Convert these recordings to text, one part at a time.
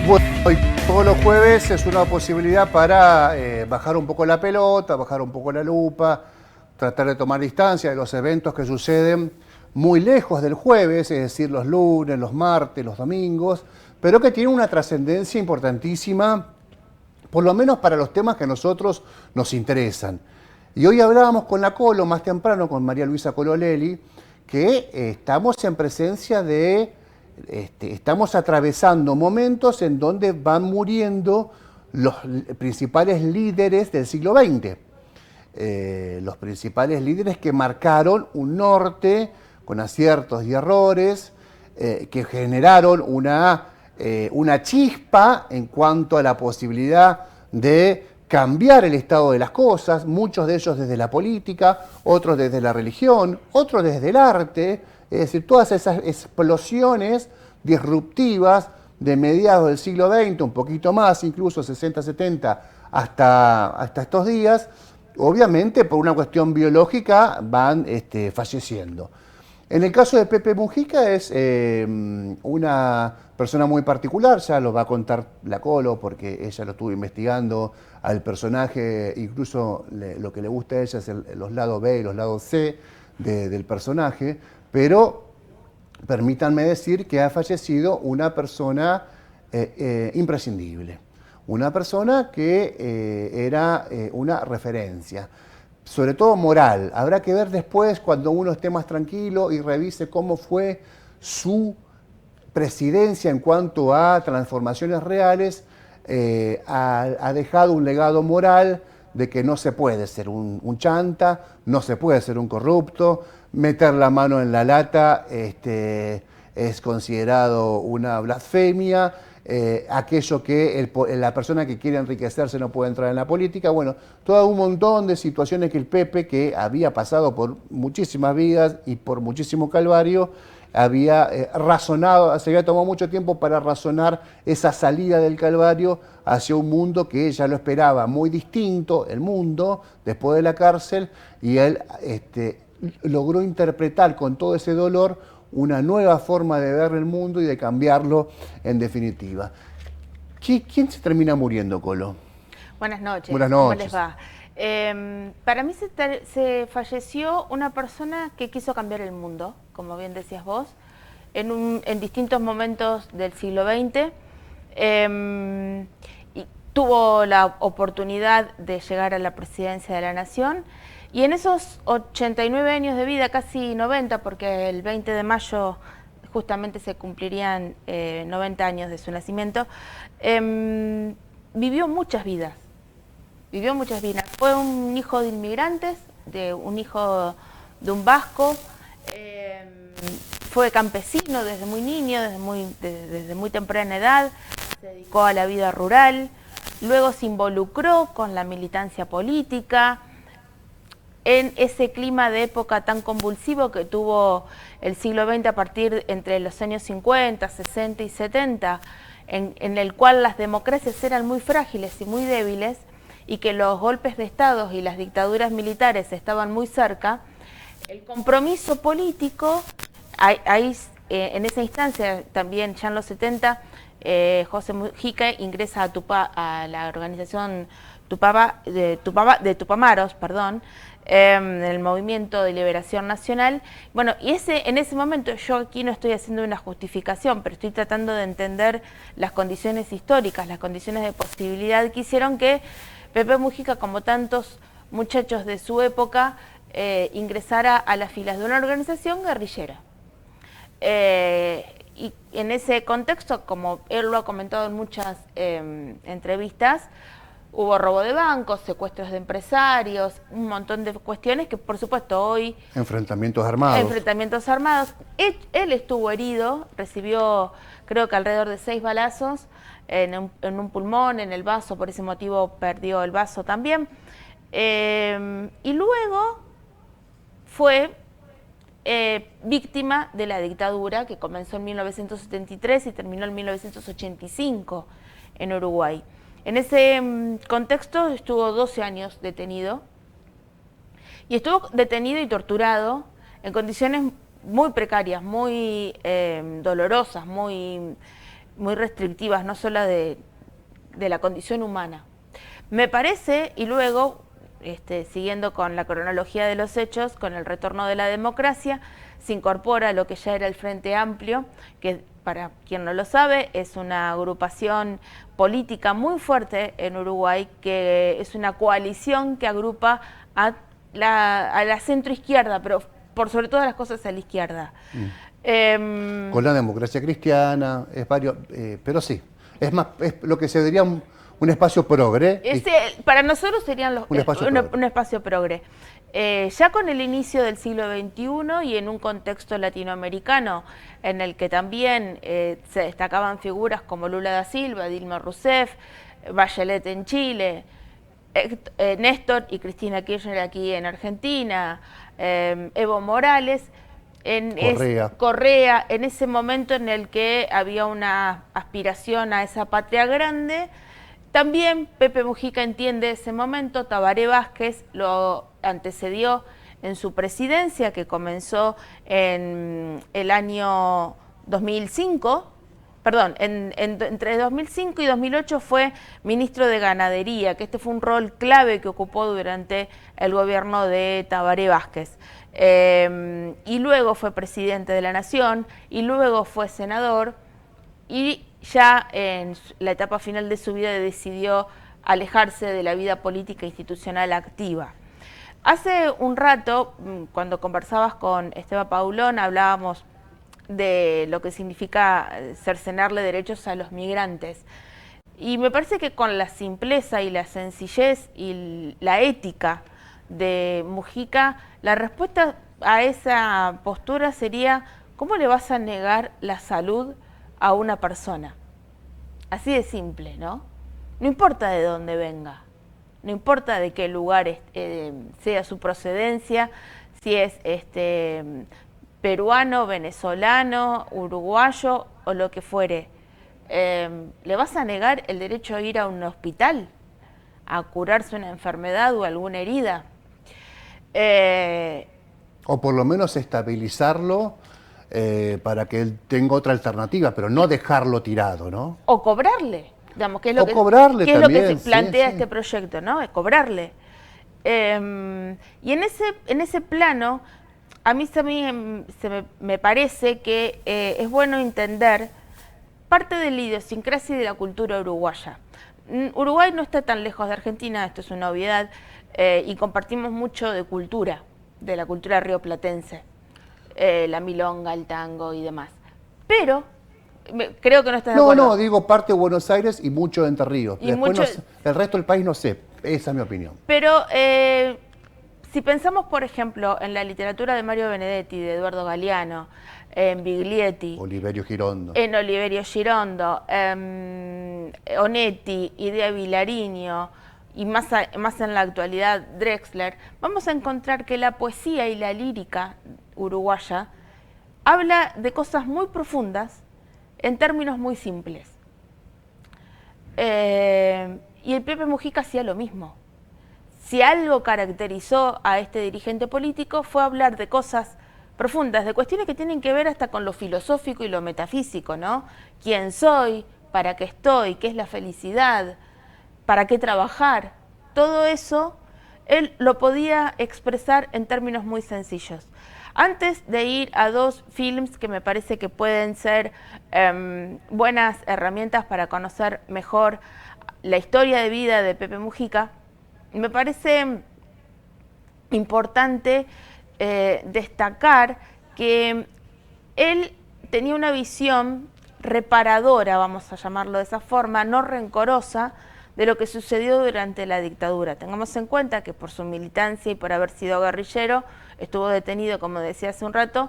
Bueno, hoy, todos los jueves es una posibilidad para bajar un poco la pelota, bajar un poco la lupa, tratar de tomar distancia de los eventos que suceden muy lejos del jueves, es decir, los lunes, los martes, los domingos, pero que tienen una trascendencia importantísima, por lo menos para los temas que a nosotros nos interesan. Y hoy hablábamos con la Colo más temprano, con María Luisa Cololeli, que estamos en presencia de... estamos atravesando momentos en donde van muriendo los principales líderes del siglo XX. Los principales líderes que marcaron un norte con aciertos y errores, que generaron una chispa en cuanto a la posibilidad de cambiar el estado de las cosas, muchos de ellos desde la política, otros desde la religión, otros desde el arte. Es decir, todas esas explosiones disruptivas de mediados del siglo XX, un poquito más, incluso 60, 70, hasta estos días, obviamente por una cuestión biológica van falleciendo. En el caso de Pepe Mujica es una persona muy particular, ya lo va a contar la Colo porque ella lo estuvo investigando al personaje, incluso lo que le gusta a ella es los lados B y los lados C del personaje, pero permítanme decir que ha fallecido una persona imprescindible, una persona que era una referencia, sobre todo moral. Habrá que ver después, cuando uno esté más tranquilo y revise cómo fue su presidencia en cuanto a transformaciones reales, ha dejado un legado moral de que no se puede ser un chanta, no se puede ser un corrupto, meter la mano en la lata es considerado una blasfemia, aquello que la persona que quiere enriquecerse no puede entrar en la política. Bueno, todo un montón de situaciones que el Pepe, que había pasado por muchísimas vidas y por muchísimo calvario, había razonado, se había tomado mucho tiempo para razonar esa salida del calvario hacia un mundo que ella lo esperaba muy distinto, el mundo, después de la cárcel, y él logró interpretar con todo ese dolor una nueva forma de ver el mundo y de cambiarlo en definitiva. ¿Quién se termina muriendo, Colo? Buenas noches. Buenas ¿Cómo noches. les va? Para mí se falleció una persona que quiso cambiar el mundo, como bien decías vos, en distintos momentos del siglo XX. Y tuvo la oportunidad de llegar a la presidencia de la Nación. Y en esos 89 años de vida, casi 90, porque el 20 de mayo justamente se cumplirían 90 años de su nacimiento, vivió muchas vidas. Vivió muchas vidas. Fue un hijo de inmigrantes, un hijo de un vasco. Fue campesino desde muy niño, desde muy temprana edad. Se dedicó a la vida rural. Luego se involucró con la militancia política. En ese clima de época tan convulsivo que tuvo el siglo XX a partir entre los años 50, 60 y 70, en el cual las democracias eran muy frágiles y muy débiles, y que los golpes de Estado y las dictaduras militares estaban muy cerca, el compromiso político, ahí en esa instancia también ya en los 70, José Mujica ingresa a la organización de Tupamaros, el Movimiento de Liberación Nacional. Bueno, y en ese momento, yo aquí no estoy haciendo una justificación, pero estoy tratando de entender las condiciones históricas, las condiciones de posibilidad que hicieron que Pepe Mujica, como tantos muchachos de su época, ingresara a las filas de una organización guerrillera. Y en ese contexto, como él lo ha comentado en muchas entrevistas, hubo robo de bancos, secuestros de empresarios, un montón de cuestiones que, por supuesto, hoy... Enfrentamientos armados. Enfrentamientos armados. Él estuvo herido, recibió, creo que alrededor de 6 balazos en un pulmón, en el vaso, por ese motivo perdió el vaso también. Y luego fue víctima de la dictadura que comenzó en 1973 y terminó en 1985 en Uruguay. En ese contexto estuvo 12 años detenido, y estuvo detenido y torturado en condiciones muy precarias, muy dolorosas, muy muy restrictivas, no solo de la condición humana. Me parece, y luego, siguiendo con la cronología de los hechos, con el retorno de la democracia, se incorpora lo que ya era el Frente Amplio, que para quien no lo sabe, es una agrupación política muy fuerte en Uruguay, que es una coalición que agrupa a la centroizquierda, pero por sobre todas las cosas a la izquierda. Con la democracia cristiana, es varios, pero sí, es lo que se diría un espacio progre. Para nosotros serían un espacio progre. Ya con el inicio del siglo XXI y en un contexto latinoamericano en el que también se destacaban figuras como Lula da Silva, Dilma Rousseff, Bachelet en Chile, Néstor y Cristina Kirchner aquí en Argentina, Evo Morales, Correa, en ese momento en el que había una aspiración a esa patria grande. También Pepe Mujica entiende ese momento, Tabaré Vázquez lo antecedió en su presidencia, que comenzó en el año 2005, perdón, entre 2005 y 2008 fue ministro de Ganadería, que fue un rol clave que ocupó durante el gobierno de Tabaré Vázquez. Y luego fue presidente de la Nación, y luego fue senador, y ya en la etapa final de su vida decidió alejarse de la vida política e institucional activa. Hace un rato, cuando conversabas con Esteban Paulón, hablábamos de lo que significa cercenarle derechos a los migrantes. Y me parece que con la simpleza y la sencillez y la ética de Mujica, la respuesta a esa postura sería: ¿cómo le vas a negar la salud a una persona? Así de simple, ¿no? No importa de dónde venga, no importa de qué lugar sea su procedencia, si es peruano, venezolano, uruguayo o lo que fuere. ¿Le vas a negar el derecho a ir a un hospital, a curarse una enfermedad o alguna herida? O por lo menos estabilizarlo para que él tenga otra alternativa, pero no dejarlo tirado, ¿no? O cobrarle, digamos, que es lo que se plantea este proyecto, ¿no? Es cobrarle. Y en ese plano, a mí me parece que es bueno entender parte de la idiosincrasia y de la cultura uruguaya. Uruguay no está tan lejos de Argentina, esto es una obviedad, y compartimos mucho de la cultura rioplatense, la milonga, el tango y demás. Pero creo que no estás de acuerdo. No, digo parte de Buenos Aires y mucho de Entre Ríos. Después el resto del país no sé, esa es mi opinión. Pero si pensamos, por ejemplo, en la literatura de Mario Benedetti, de Eduardo Galeano, en Biglietti, Oliverio Girondo, Onetti, Idea Vilariño y más en la actualidad Drexler, vamos a encontrar que la poesía y la lírica uruguaya habla de cosas muy profundas en términos muy simples. Y el Pepe Mujica hacía lo mismo. Si algo caracterizó a este dirigente político fue hablar de cosas profundas, de cuestiones que tienen que ver hasta con lo filosófico y lo metafísico, ¿no? ¿Quién soy? ¿Para qué estoy? ¿Qué es la felicidad? ¿Para qué trabajar? Todo eso él lo podía expresar en términos muy sencillos. Antes de ir a dos films que me parece que pueden ser buenas herramientas para conocer mejor la historia de vida de Pepe Mujica, me parece importante destacar que él tenía una visión reparadora, vamos a llamarlo de esa forma, no rencorosa, de lo que sucedió durante la dictadura. Tengamos en cuenta que por su militancia y por haber sido guerrillero, estuvo detenido, como decía hace un rato,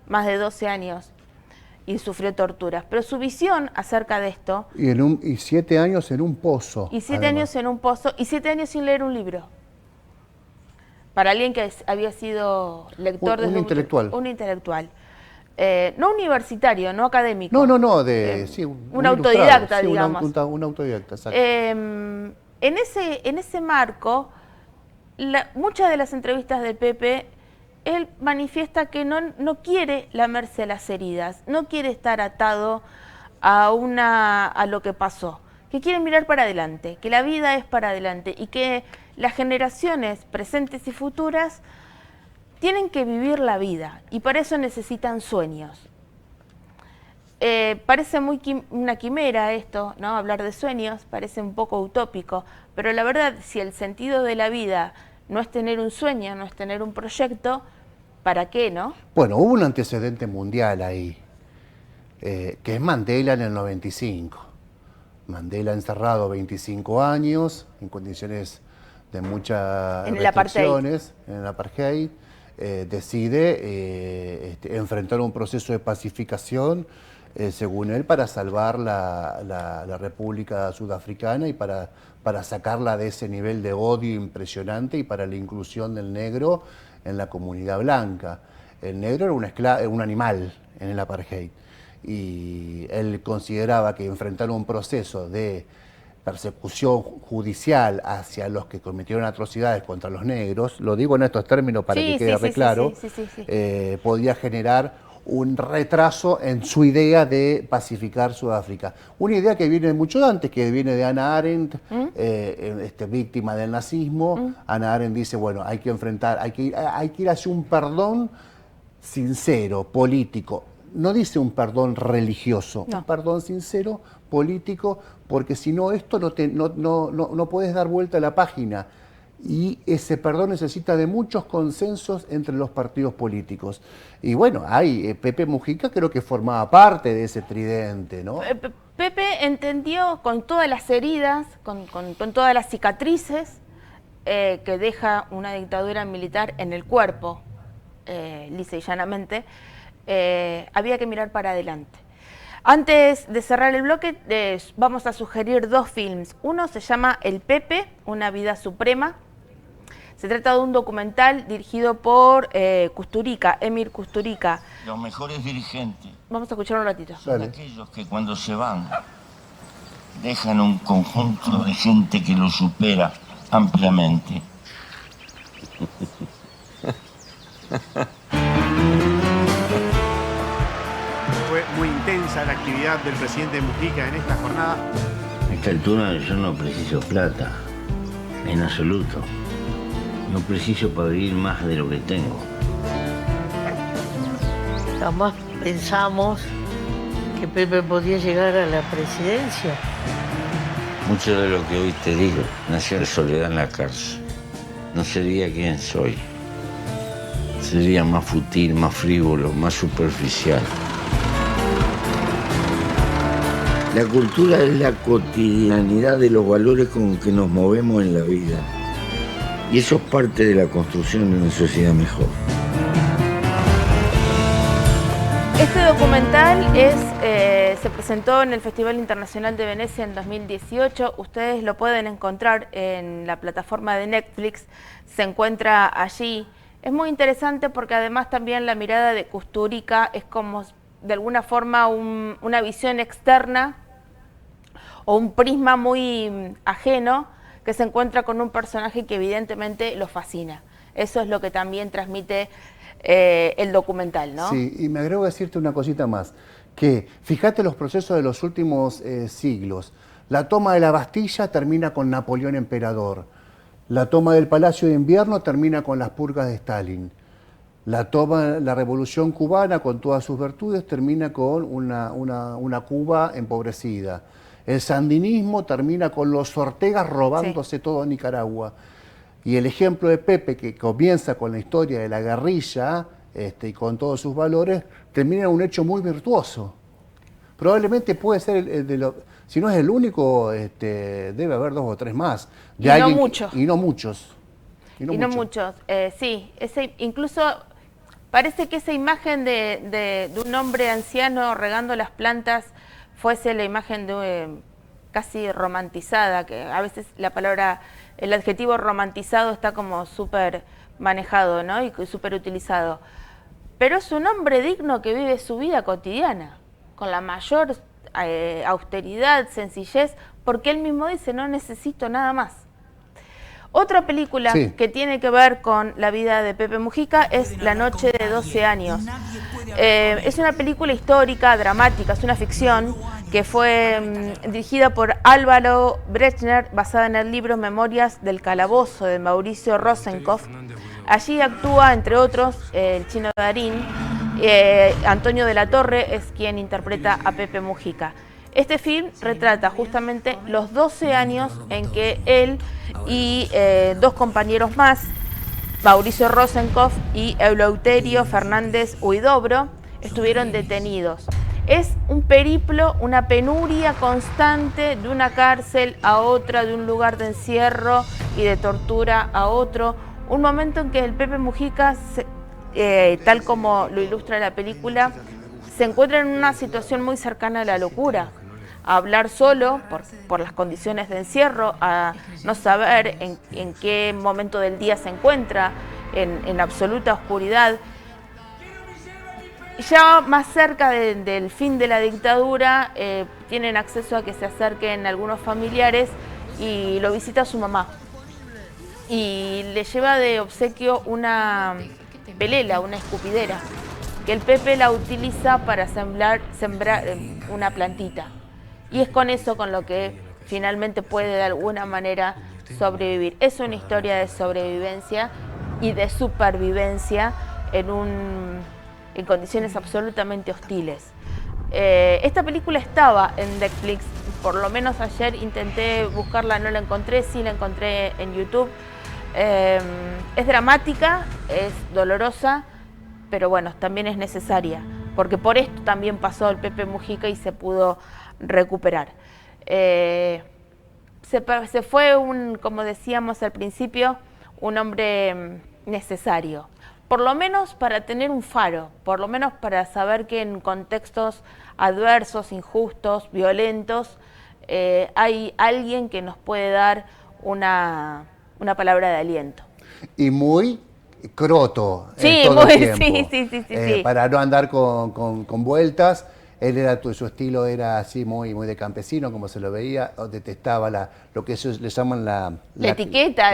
más de 12 años y sufrió torturas. Pero su visión acerca de esto... Y 7 años en un pozo. Y 7 años en un pozo, y 7 años sin leer un libro. Para alguien que había sido lector de... Un intelectual. Un intelectual. No universitario, no académico. No, sí, un autodidacta, sí, digamos. Un autodidacta, exacto. En ese marco, muchas de las entrevistas de Pepe, él manifiesta que no quiere lamerse las heridas, no quiere estar atado a lo que pasó, que quieren mirar para adelante, que la vida es para adelante y que las generaciones presentes y futuras tienen que vivir la vida y para eso necesitan sueños. Parece una quimera esto, ¿no? Hablar de sueños, parece un poco utópico, pero la verdad, si el sentido de la vida no es tener un sueño, no es tener un proyecto, ¿para qué, no? Bueno, hubo un antecedente mundial ahí, que es Mandela en el 95. Mandela encerrado 25 años, en condiciones de muchas restricciones, en el apartheid, decide enfrentar un proceso de pacificación, según él, para salvar la República Sudafricana y para sacarla de ese nivel de odio impresionante y para la inclusión del negro en la comunidad blanca. El negro era un animal en el apartheid y él consideraba que enfrentar un proceso de persecución judicial hacia los que cometieron atrocidades contra los negros, lo digo en estos términos para que quede re claro, podía generar un retraso en su idea de pacificar Sudáfrica. Una idea que viene mucho antes, que viene de Hannah Arendt, víctima del nazismo. Hannah Arendt dice, bueno, hay que enfrentar, hay que ir hacia un perdón sincero, político. No dice un perdón religioso, un perdón sincero, político, porque si no esto no puedes dar vuelta a la página. Y ese perdón necesita de muchos consensos entre los partidos políticos. Y bueno, Pepe Mujica creo que formaba parte de ese tridente, ¿no? Pepe entendió con todas las heridas, con todas las cicatrices que deja una dictadura militar en el cuerpo, lisa y llanamente, había que mirar para adelante. Antes de cerrar el bloque, vamos a sugerir dos films. Uno se llama El Pepe, una vida suprema. Se trata de un documental dirigido por Kusturica, Emir Kusturica. Los mejores dirigentes. Vamos a escuchar un ratito. Son aquellos que cuando se van dejan un conjunto de gente que los supera ampliamente. Fue muy intensa la actividad del presidente Mujica en esta jornada. A esta altura yo no preciso plata, en absoluto. No preciso para vivir más de lo que tengo. Jamás pensamos que Pepe podía llegar a la presidencia. Mucho de lo que hoy te digo nació en soledad en la cárcel. No sería quien soy. Sería más fútil, más frívolo, más superficial. La cultura es la cotidianidad de los valores con que nos movemos en la vida. Y eso es parte de la construcción de una sociedad mejor. Este documental se presentó en el Festival Internacional de Venecia en 2018. Ustedes lo pueden encontrar en la plataforma de Netflix, se encuentra allí. Es muy interesante porque además también la mirada de Kusturica es como de alguna forma una visión externa o un prisma muy ajeno que se encuentra con un personaje que evidentemente lo fascina. Eso es lo que también transmite el documental, ¿no? Sí, y me agrego a decirte una cosita más, que fíjate los procesos de los últimos siglos. La toma de la Bastilla termina con Napoleón emperador. La toma del Palacio de Invierno termina con las purgas de Stalin. La Revolución Cubana, con todas sus virtudes, termina con una Cuba empobrecida. El sandinismo termina con los Ortegas robándose todo Nicaragua. Y el ejemplo de Pepe, que comienza con la historia de la guerrilla y con todos sus valores, termina en un hecho muy virtuoso. Probablemente puede ser, si no es el único, debe haber dos o tres más. Y no muchos. Y no muchos. Sí, incluso parece que esa imagen de un hombre anciano regando las plantas fuese la imagen de casi romantizada, que a veces el adjetivo romantizado está como súper manejado, ¿no? Y súper utilizado. Pero es un hombre digno que vive su vida cotidiana, con la mayor austeridad, sencillez, porque él mismo dice, no necesito nada más. Otra película Sí. que tiene que ver con la vida de Pepe Mujica es La noche de 12 años. Es una película histórica, dramática, es una ficción que fue dirigida por Álvaro Brechner, basada en el libro Memorias del Calabozo de Mauricio Rosenkopf. Allí actúa, entre otros, el Chino Darín. Antonio de la Torre es quien interpreta a Pepe Mujica. Este film retrata justamente los 12 años en que él y dos compañeros más, Mauricio Rosenkopf y Eleuterio Fernández Huidobro, estuvieron detenidos. Es un periplo, una penuria constante de una cárcel a otra, de un lugar de encierro y de tortura a otro. Un momento en que el Pepe Mujica, tal como lo ilustra la película, se encuentra en una situación muy cercana a la locura. A hablar solo por las condiciones de encierro, a no saber en qué momento del día se encuentra, en absoluta oscuridad. Ya más cerca del fin de la dictadura, tienen acceso a que se acerquen algunos familiares y lo visita su mamá. Y le lleva de obsequio una pelela, una escupidera, que el Pepe la utiliza para sembrar una plantita. Y es con eso con lo que finalmente puede de alguna manera sobrevivir. Es una historia de sobrevivencia y de supervivencia en condiciones absolutamente hostiles. Esta película estaba en Netflix, por lo menos ayer intenté buscarla, no la encontré, sí la encontré en YouTube. Es dramática, es dolorosa, pero bueno, también es necesaria, porque por esto también pasó el Pepe Mujica y se pudo recuperar. Se fue, como decíamos al principio, un hombre necesario, por lo menos para tener un faro, por lo menos para saber que en contextos adversos, injustos, violentos, hay alguien que nos puede dar una palabra de aliento. Y muy croto Sí, todo el muy, tiempo. sí. Para no andar con vueltas. Él era, su estilo era así muy de campesino, como se lo veía, detestaba lo que ellos le llaman la etiqueta,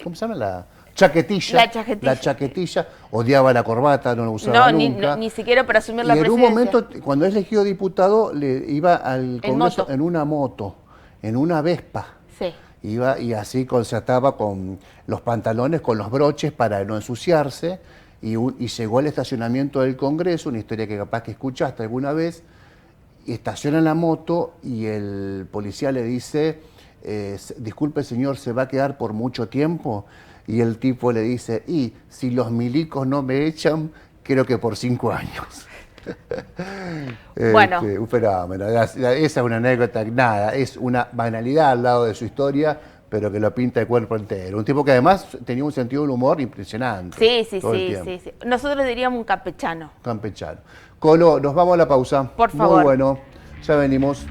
¿cómo se llama? La chaquetilla. La chaquetilla. Odiaba la corbata, no la usaba nunca. Ni siquiera para asumir la Y en presidencia. un momento, cuando es elegido diputado, le iba al Congreso en una moto, en una Vespa. Sí. Iba y así se ataba con los pantalones, con los broches para no ensuciarse. Y llegó al estacionamiento del Congreso, una historia que capaz que escuchaste alguna vez, y estaciona la moto y el policía le dice, disculpe señor, ¿se va a quedar por mucho tiempo? Y el tipo le dice, y si los milicos no me echan, creo que por 5 años. Bueno. Un fenómeno. Esa es una anécdota, nada, es una banalidad al lado de su historia, pero que lo pinta de cuerpo entero. Un tipo que además tenía un sentido del humor impresionante. Sí. Sí. Nosotros diríamos un campechano. Campechano. Colo, nos vamos a la pausa. Por favor. Muy bueno, ya venimos.